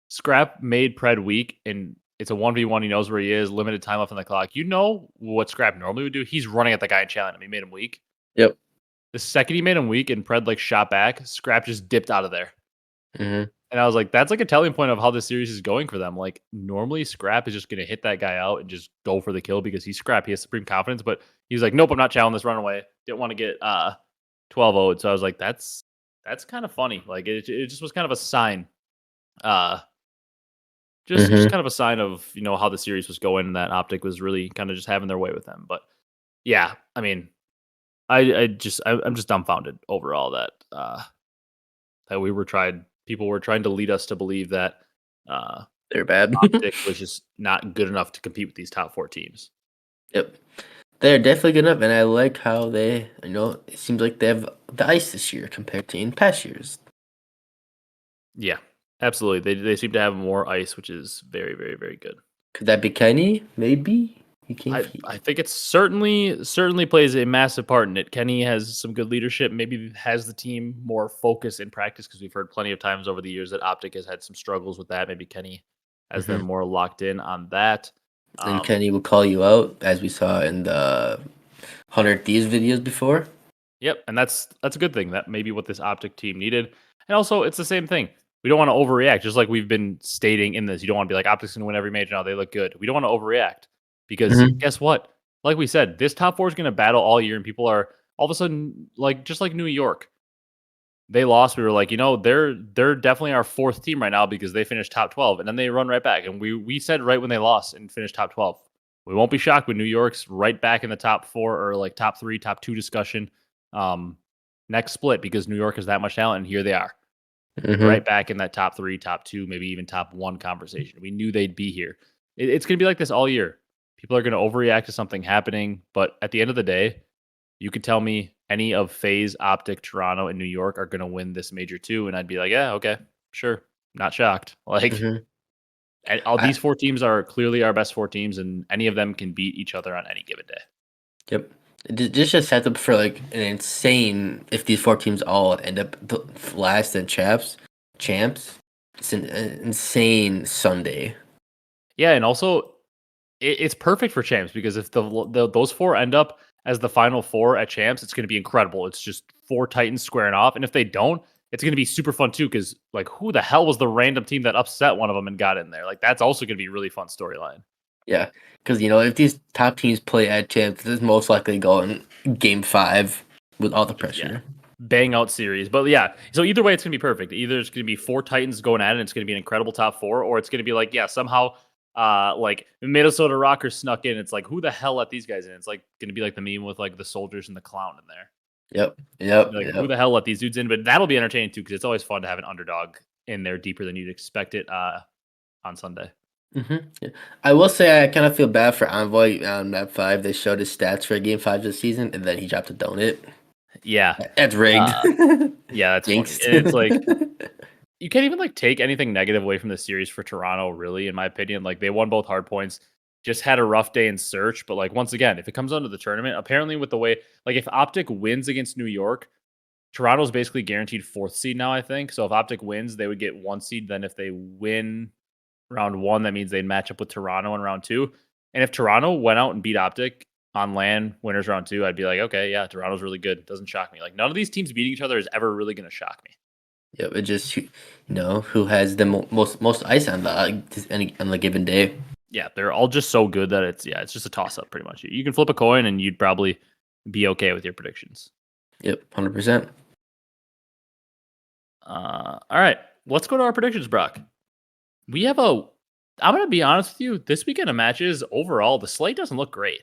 Scrap made Pred weak, and it's a 1v1. He knows where he is, limited time left on the clock. You know what Scrap normally would do? He's running at the guy and challenging him. He made him weak.
Yep.
The second he made him weak and Pred like shot back, Scrap just dipped out of there. And I was like, that's like a telling point of how this series is going for them. Like normally Scrap is just going to hit that guy out and just go for the kill because he's Scrap. He has supreme confidence, but he's like, nope, I'm not challenging this runaway. Didn't want to get 12-0'd. So I was like, that's kind of funny. Like it just was kind of a sign. Just kind of a sign of, you know, how the series was going, and that OpTic was really kind of just having their way with them. But yeah, I mean, I'm just dumbfounded overall that that people were trying to lead us to believe that
they're bad.
OpTic was just not good enough to compete with these top 4 teams.
Yep. They're definitely good enough, and I like how they, it seems like they have the ice this year compared to in past years.
Yeah, absolutely. They seem to have more ice, which is very, very, very good.
Could that be Kenny? Maybe?
I think it certainly plays a massive part in it. Kenny has some good leadership, maybe has the team more focused in practice, because we've heard plenty of times over the years that OpTic has had some struggles with that. Maybe Kenny has them more locked in on that.
And Kenny will call you out, as we saw in the 100 Thieves videos before.
Yep, and that's a good thing. That may be what this OpTic team needed. And also, it's the same thing. We don't want to overreact, just like we've been stating in this. You don't want to be like, OpTic's going to win every major now. They look good. We don't want to overreact. Because guess what? Like we said, this top 4 is going to battle all year, and people are all of a sudden like just like New York. They lost. We were like, they're definitely our 4th team right now because they finished top 12, and then they run right back. And we said right when they lost and finished top 12, we won't be shocked when New York's right back in the top 4 or like top 3, top 2 discussion next split, because New York has that much talent, and here they are. Right back in that top 3, top 2, maybe even top 1 conversation. We knew they'd be here. It's going to be like this all year. People are going to overreact to something happening, but at the end of the day, you could tell me any of Faze, OpTic, Toronto, and New York are going to win this major too, and I'd be like, yeah, okay, sure, not shocked. Like, and all these 4 teams are clearly our best 4 teams, and any of them can beat each other on any given day.
Yep. This just sets up for like an insane. If these 4 teams all end up last and champs, it's an insane Sunday.
Yeah, and also it's perfect for champs, because if those 4 end up as the final 4 at champs, it's going to be incredible. It's just 4 Titans squaring off, and if they don't, it's going to be super fun too, because like, who the hell was the random team that upset one of them and got in there? Like, that's also going to be a really fun storyline.
Yeah, because if these top teams play at champs, it's most likely go in game 5 with all the pressure.
bang out series. But yeah, so either way, it's gonna be perfect. Either it's gonna be 4 Titans going at it, and it's gonna be an incredible top 4, or it's gonna be like, yeah, somehow like Minnesota Rockers snuck in. It's like, who the hell let these guys in? It's like gonna be like the meme with like the soldiers and the clown in there. Like, who the hell let these dudes in? But that'll be entertaining too, because it's always fun to have an underdog in there deeper than you'd expect it on Sunday.
Yeah. I will say I kind of feel bad for Envoy on map 5. They showed his stats for game 5 this season, and then he dropped a donut.
Yeah.
That's rigged.
Yeah, that's funny.
Jinxed.
And it's like you can't even like take anything negative away from the series for Toronto, really, in my opinion. Like they won both hard points, just had a rough day in search. But like once again, if it comes down to the tournament, apparently with the way like if OpTic wins against New York, Toronto's basically guaranteed 4th seed now, I think. So if OpTic wins, they would get 1 seed. Then if they win round 1, that means they'd match up with Toronto in round 2. And if Toronto went out and beat OpTic on LAN winners round 2, I'd be like, okay, yeah, Toronto's really good. Doesn't shock me. Like none of these teams beating each other is ever really going to shock me.
Yep, it just who has the most ice on on the given day.
Yeah, they're all just so good that it's just a toss up pretty much. You can flip a coin and you'd probably be okay with your predictions.
Yep, 100%.
All right, let's go to our predictions, Brock. We have I'm gonna be honest with you. This weekend of matches, overall, the slate doesn't look great.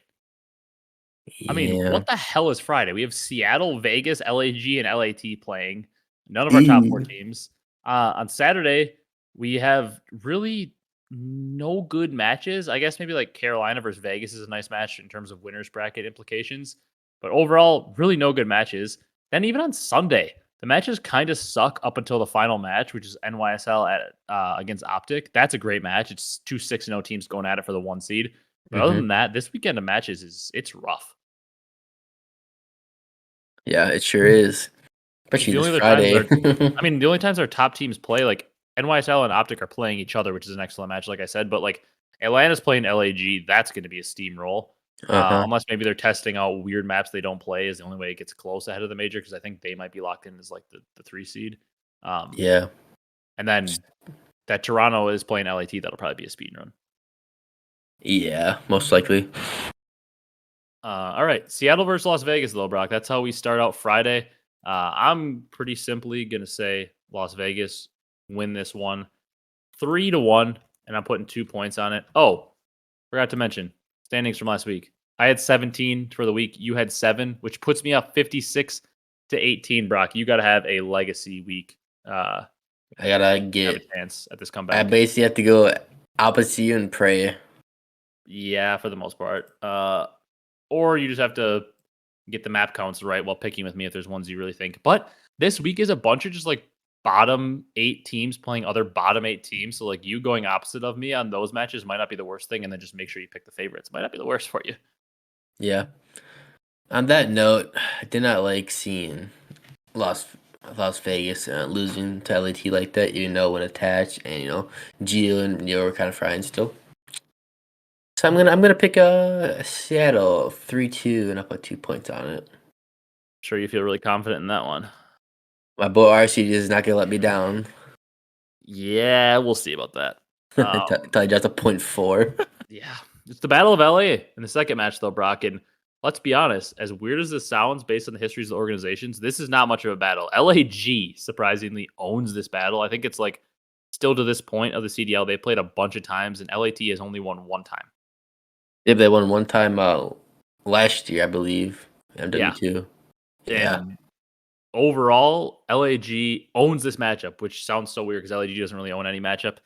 I mean,
Yeah.
what the hell is Friday? We have Seattle, Vegas, LAG, and LAT playing. None of our top 4 teams. On Saturday, we have really no good matches. I guess maybe like Carolina versus Vegas is a nice match in terms of winners bracket implications. But overall, really no good matches. Then even on Sunday, the matches kind of suck up until the final match, which is NYSL at against OpTic. That's a great match. It's 2 6-0 teams going at it for the 1 seed. But other than that, this weekend of matches it's rough.
Yeah, it sure is. Especially
The
this
only other
Friday.
I mean, the only times our top teams play, like NYSL and OpTic are playing each other, which is an excellent match, like I said. But like Atlanta's playing LAG, that's going to be a steamroll. Unless maybe they're testing out weird maps they don't play is the only way it gets close ahead of the major, because I think they might be locked in as like the 3 seed.
Yeah.
And then that Toronto is playing LAT, that'll probably be a speed run.
Yeah, most likely.
All right, Seattle versus Las Vegas, though, Brock. That's how we start out Friday. I'm pretty simply gonna say Las Vegas win this one 3-1, and I'm putting 2 points on it. Oh, forgot to mention standings from last week. I had 17 for the week. You had 7, which puts me up 56-18. Brock, you got to have a legacy week.
I gotta
Have
get.
a chance at this
I
comeback.
basically have to go opposite you and pray.
Yeah, for the most part. Or you just have to get the map counts right while picking with me if there's ones you really think. But this week is a bunch of just like bottom 8 teams playing other bottom 8 teams. So like you going opposite of me on those matches might not be the worst thing, and then just make sure you pick the favorites. Might not be the worst for you.
Yeah. On that note, I did not like seeing Las Vegas losing to LAT like that, even though when attached, and Gio and Neo were kind of frying still. So I'm gonna pick Seattle 3-2, and I'll put 2 points on it.
Sure, you feel really confident in that one.
My boy Arcitys is not gonna let me down.
Yeah, we'll see about that.
Until I just a 0.4.
Yeah, it's the Battle of LA in the second match, though, Brock. And let's be honest, as weird as this sounds based on the histories of the organizations, this is not much of a battle. LAG surprisingly owns this battle. I think it's like still to this point of the CDL, they played a bunch of times, and LAT has only won 1 time.
Yeah, they won one time last year, I believe. MW2. Yeah.
And overall, LAG owns this matchup, which sounds so weird because LAG doesn't really own any matchup.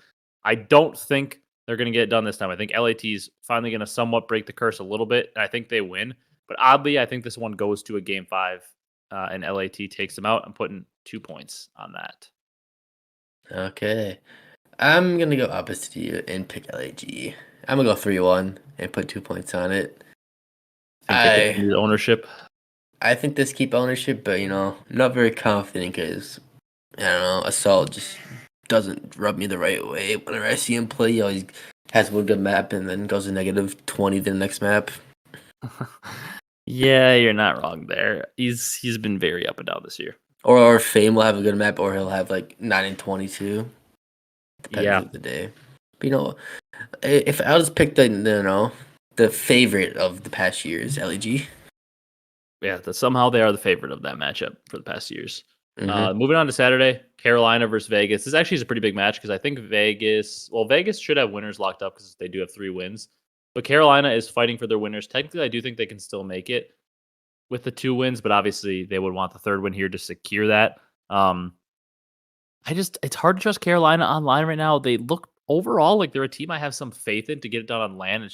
I don't think they're going to get it done this time. I think LAT's finally going to somewhat break the curse a little bit, and I think they win. But oddly, I think this one goes to a game 5, and LAT takes them out. I'm putting 2 points on that.
Okay. I'm gonna go opposite to you and pick LAG. I'm gonna go 3-1 and put 2 points on it.
Think they keep ownership?
I think this keep ownership, but I'm not very confident because I don't know, Assault just doesn't rub me the right way. Whenever I see him play, he always has one good map and then goes to -20 the next map.
Yeah, you're not wrong there. He's been very up and down this year.
Or Fame will have a good map, or he'll have like 9-22. Depends
Yeah.
of the day. But if I'll just pick the favorite of the past years, LEG.
Yeah, that somehow they are the favorite of that matchup for the past years.
Hmm.
Moving on to Saturday, Carolina versus Vegas. This actually is a pretty big match because I think Vegas should have winners locked up because they do have 3 wins. But Carolina is fighting for their winners. Technically, I do think they can still make it with the 2 wins, but obviously they would want the third win here to secure that. Um, it's hard to trust Carolina online right now. They look overall like they're a team I have some faith in to get it done on land.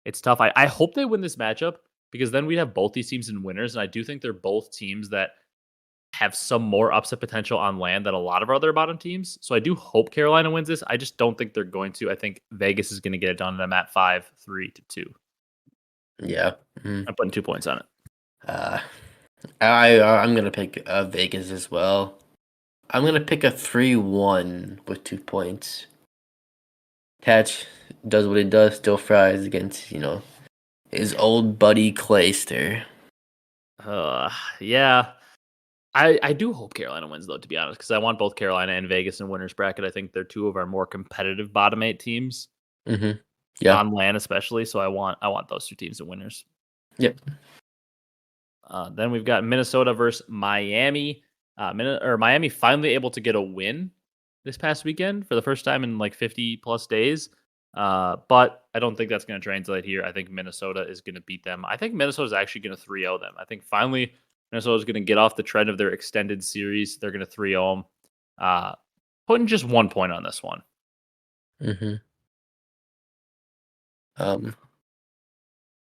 It's tough. I hope they win this matchup because then we'd have both these teams in winners. And I do think they're both teams that have some more upset potential on land than a lot of our other bottom teams. So I do hope Carolina wins this. I just don't think they're going to. I think Vegas is going to get it done, and I'm at 5-3-2.
Yeah. Mm.
I'm putting 2 points on it.
Uh, I'm gonna pick Vegas as well. I'm gonna pick a 3-1 with 2 points. Catch does what he does, still fries against his old buddy Clayster.
Uh, yeah. I do hope Carolina wins though, to be honest, because I want both Carolina and Vegas in winners bracket. I think they're two of our more competitive bottom 8 teams
Mm-hmm. Yeah.
on land, especially. So I want those 2 teams in winners.
Yep.
Then we've got Minnesota versus Miami. Miami finally able to get a win this past weekend for the first time in like 50 plus days. But I don't think that's going to translate here. I think Minnesota is going to beat them. I think Minnesota is actually going to 3-0 them. I think finally Minnesota is going to get off the trend of their extended series. They're going to 3-0 them. Putting just 1 point on this one.
Mm-hmm.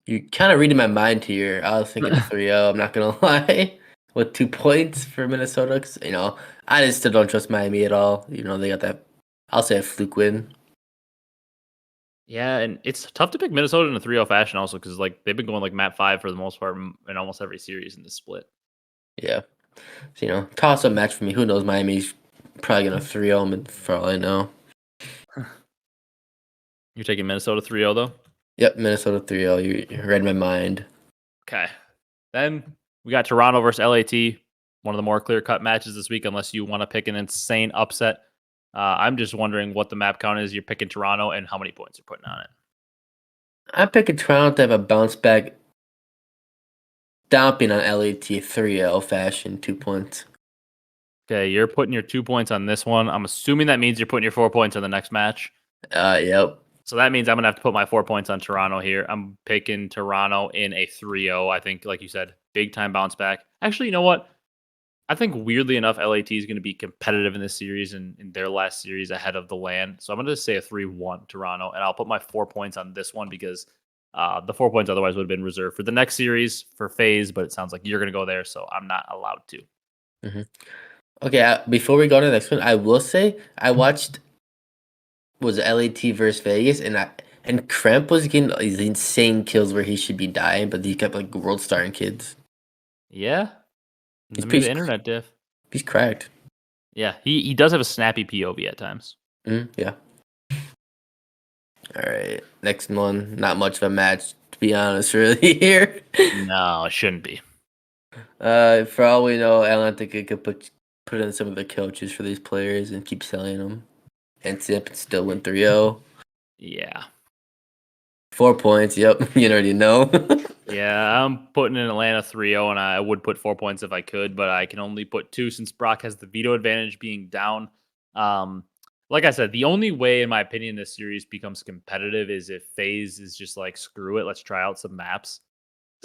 You kind of reading my mind here. I was thinking a 3-0. I'm not gonna lie, with 2 points for Minnesota. 'Cause, I just still don't trust Miami at all. They got that. I'll say a fluke win.
Yeah, and it's tough to pick Minnesota in a 3-0 fashion also because like they've been going like map 5 for the most part in almost every series in this split.
Yeah. So, toss up match for me. Who knows? Miami's probably gonna 3-0 them for all I know.
You're taking Minnesota 3-0 though?
Yep, Minnesota 3-0. You read my mind.
Okay. Then we got Toronto versus LAT. One of the more clear-cut matches this week, unless you want to pick an insane upset. I'm just wondering what the map count is. You're picking Toronto and how many points you're putting on it.
I'm picking Toronto to have a bounce back, stomping on LAT 3-0 fashion. 2 points.
Okay, you're putting your 2 points on this one. I'm assuming that means you're putting your 4 points on the next match.
Yep.
So that means I'm going to have to put my 4 points on Toronto here. I'm picking Toronto in a 3-0. I think, like you said, big time bounce back. Actually, you know what? I think weirdly enough, LAT is going to be competitive in this series and in their last series ahead of the land. So I'm going to say a 3-1 Toronto, and I'll put my 4 points on this one because the 4 points otherwise would have been reserved for the next series for Faze, but it sounds like you're going to go there, so I'm not allowed to.
Mm-hmm. Okay, before we go to the next one, I will say I watched was LAT versus Vegas, and Cramp was getting these insane kills where he should be dying, but he kept like world starring kids.
Yeah,
He's
maybe
pretty.
the internet diff.
He's cracked.
Yeah, he does have a snappy POV at times.
Yeah. All right, next one. Not much of a match, to be honest, really here.
No, it shouldn't be.
For all we know, Atlantic could put in some of the coaches for these players and keep selling them. And Simp still win 3-0.
Yeah.
4 points. Yep, you already know.
Yeah, I'm putting in Atlanta 3-0, and I would put 4 points if I could, but I can only put 2 since Brock has the veto advantage being down. Like I said, the only way, in my opinion, this series becomes competitive is if FaZe is just like, screw it, let's try out some maps,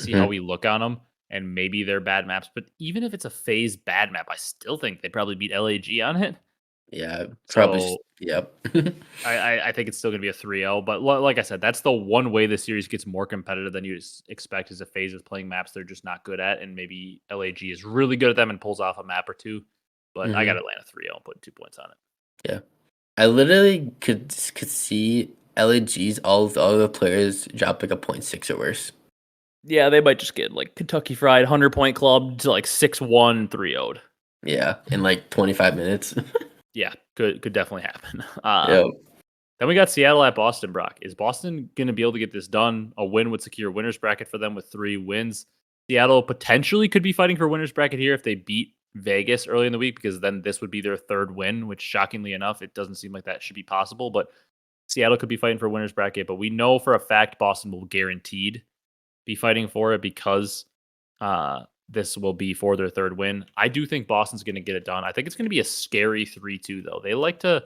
see how we look on them, and maybe they're bad maps. But even if it's a FaZe bad map, I still think they'd probably beat LAG on it.
Yeah, probably.
So
Yep.
I think it's still going to be a 3-0. But like I said, that's the one way the series gets more competitive than you expect is if FaZe is playing maps they're just not good at, and maybe LAG is really good at them and pulls off a map or two. But I got Atlanta 3-0 and putting 2 points on it.
Yeah. I literally could see LAG's all the players drop like a 0.6 or worse.
Yeah, they might just get like Kentucky Fried 100-point club to like 6-1 3-0'd.
Yeah, in like 25 minutes.
Yeah, could definitely happen.
Yep.
Then we got Seattle at Boston, Brock. Is Boston going to be able to get this done? A win would secure winners bracket for them with 3 wins. Seattle potentially could be fighting for winners bracket here if they beat Vegas early in the week, because then this would be their 3rd win, which shockingly enough, it doesn't seem like that should be possible. But Seattle could be fighting for winners bracket, but we know for a fact Boston will guaranteed be fighting for it because this will be for their third win. I do think Boston's going to get it done. I think it's going to be a scary 3-2 though. They like to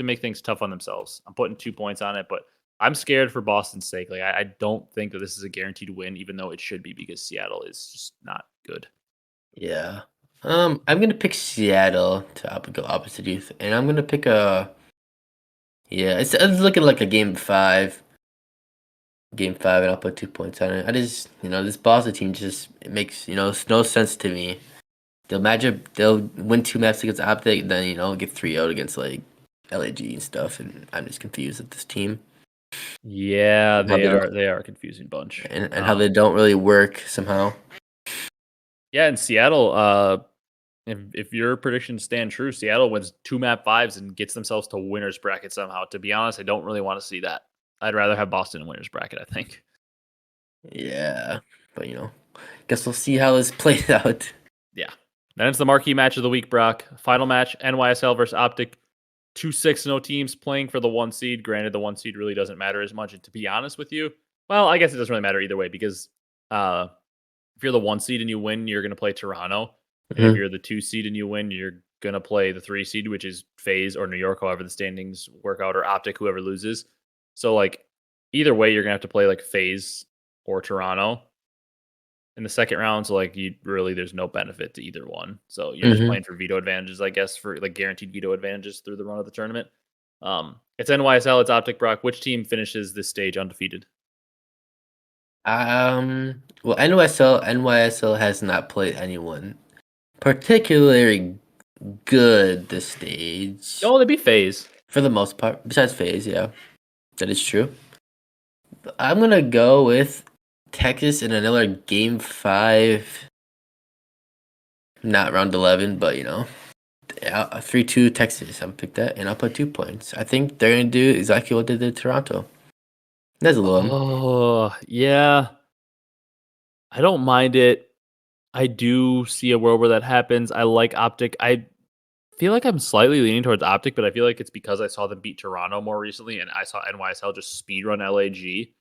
make things tough on themselves. I'm putting 2 points on it, but I'm scared for Boston's sake. Like I don't think that this is a guaranteed win, even though it should be because Seattle is just not good.
Yeah. I'm gonna pick Seattle to go opposite youth, and I'm gonna pick yeah. It's looking like a game 5, and I'll put 2 points on it. I just this Boston team just it makes no sense to me. They'll win 2 maps against OpTic, then get 3-0 against like LAG and stuff, and I'm just confused at this team.
Yeah,
And how
they are a confusing bunch.
and how they don't really work somehow.
Yeah, in Seattle, if your predictions stand true, Seattle wins 2 map 5s and gets themselves to winners bracket somehow. To be honest, I don't really want to see that. I'd rather have Boston in winners bracket, I think.
Yeah, but guess we'll see how this plays out.
Yeah. Then it's the marquee match of the week, Brock. Final match, NYSL versus OpTic. 2 6-0 teams playing for the 1 seed. Granted, the 1 seed really doesn't matter as much. And to be honest with you, well, I guess it doesn't really matter either way because if you're the 1 seed and you win, you're going to play Toronto. And if you're the 2 seed and you win, you're going to play the 3 seed, which is Faze or New York, however the standings work out, or OpTic, whoever loses. So, like, either way, you're going to have to play, like, Faze or Toronto in the second round. So, like, there's no benefit to either one. So, you're just playing for veto advantages, I guess, for, like, guaranteed veto advantages through the run of the tournament. It's NYSL, it's OpTic, Brock. Which team finishes this stage undefeated?
Well, NYSL has not played anyone particularly good this stage.
Oh, they'd be Faze.
For the most part, besides Faze, yeah. That is true. I'm gonna go with Texas in another game 5. Not round 11, but 3-2 Texas. I'm pick that, and I'll put 2 points. I think they're gonna do exactly what they did to Toronto. That's a little.
Oh, yeah. I don't mind it. I do see a world where that happens. I like OpTic. I feel like I'm slightly leaning towards OpTic, but I feel like it's because I saw them beat Toronto more recently, and I saw NYSL just speedrun LAG.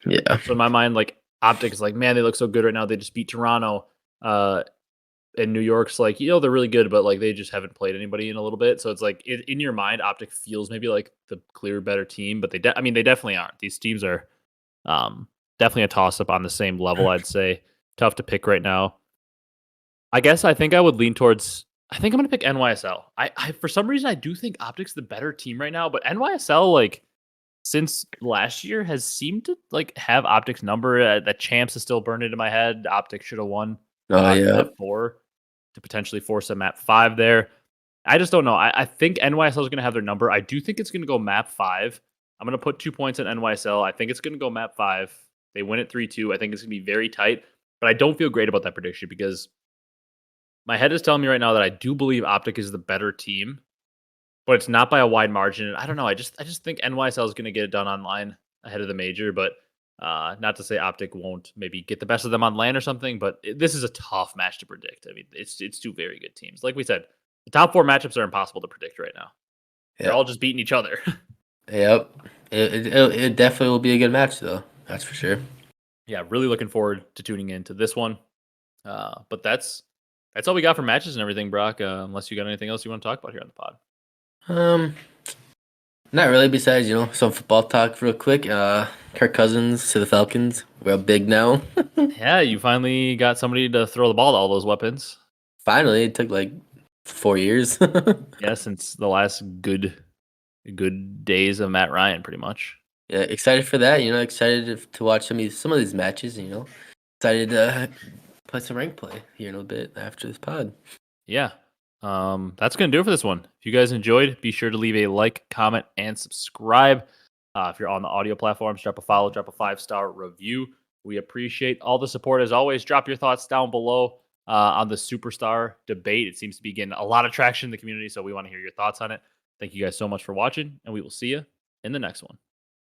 Yeah.
So in my mind, like OpTic is like, man, they look so good right now. They just beat Toronto. And New York's like, they're really good, but like they just haven't played anybody in a little bit. So it's like in your mind, OpTic feels maybe like the clear better team, but they definitely aren't. These teams are definitely a toss up on the same level. I'd say tough to pick right now. I guess I think I would lean towards. I think I'm gonna pick NYSL. I for some reason I do think OpTic's the better team right now, but NYSL like since last year has seemed to like have OpTic's number. That champs is still burned into my head. OpTic should have won
Oh yeah.
map 4 to potentially force a map 5 there. I just don't know. I think NYSL is gonna have their number. I do think it's gonna go map 5. I'm gonna put 2 points on NYSL. I think it's gonna go map 5. They win it 3-2. I think it's gonna be very tight, but I don't feel great about that prediction because my head is telling me right now that I do believe OpTic is the better team, but it's not by a wide margin. And I don't know. I just think NYSL is going to get it done online ahead of the major, but not to say OpTic won't maybe get the best of them on LAN or something. But this is a tough match to predict. I mean, it's 2 very good teams. Like we said, the top 4 matchups are impossible to predict right now. They're all just beating each other.
Yep. It definitely will be a good match though. That's for sure.
Yeah, really looking forward to tuning in to this one. But that's all we got for matches and everything, Brock. Unless you got anything else you want to talk about here on the pod.
Not really. Besides, some football talk real quick. Kirk Cousins to the Falcons. We're big now.
Yeah, you finally got somebody to throw the ball to all those weapons.
Finally, it took like 4 years.
Yeah, since the last good days of Matt Ryan, pretty much.
Yeah, excited for that. Excited to watch some of these matches. Excited to play some rank play here in a bit after this pod.
Yeah. That's gonna do it for this one. If you guys enjoyed, be sure to leave a like, comment, and subscribe. If you're on the audio platforms, drop a follow, drop a 5-star review. We appreciate all the support as always. Drop your thoughts down below on the superstar debate. It seems to be getting a lot of traction in the community, so we want to hear your thoughts on it. Thank you guys so much for watching, and we will see you in the next one.